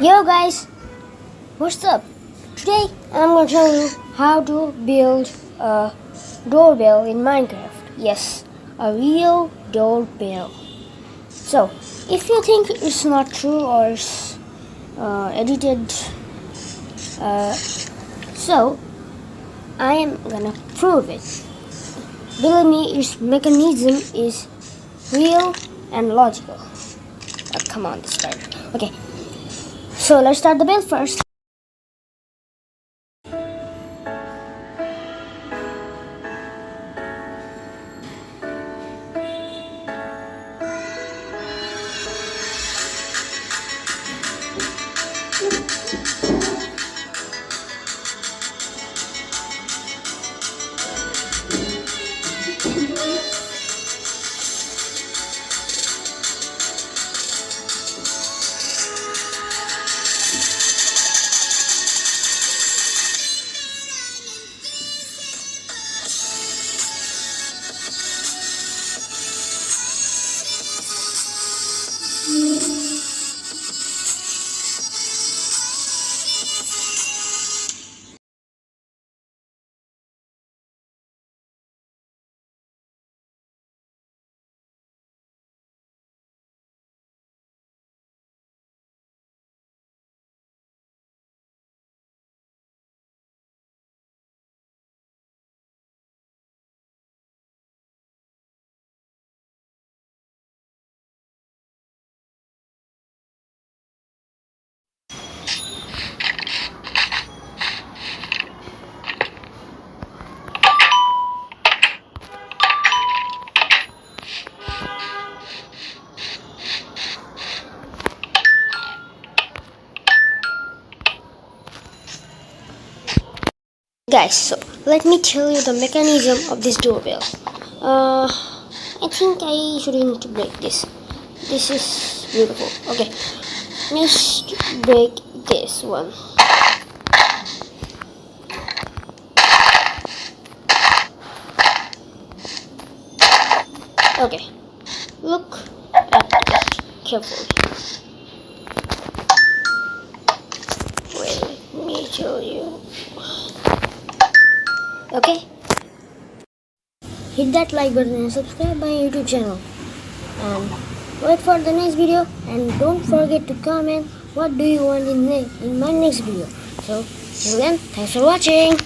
Yo guys, what's up? Today I'm gonna tell you how to build a doorbell in Minecraft. Yes, a real doorbell. So, if you think it's not true or it's edited, so I am gonna prove it. Believe me, its mechanism is real and logical. Come on, this time. Okay, so let's start the build first. Guys, so let me tell you the mechanism of this doorbell. I think I shouldn't break this. This is beautiful. Okay, let's break this one. Okay, look at it carefully. Wait, let me show you. Okay, hit that like button and subscribe my YouTube channel, and wait for the next video, and don't forget to comment what do you want in my next video. So till then, thanks for watching.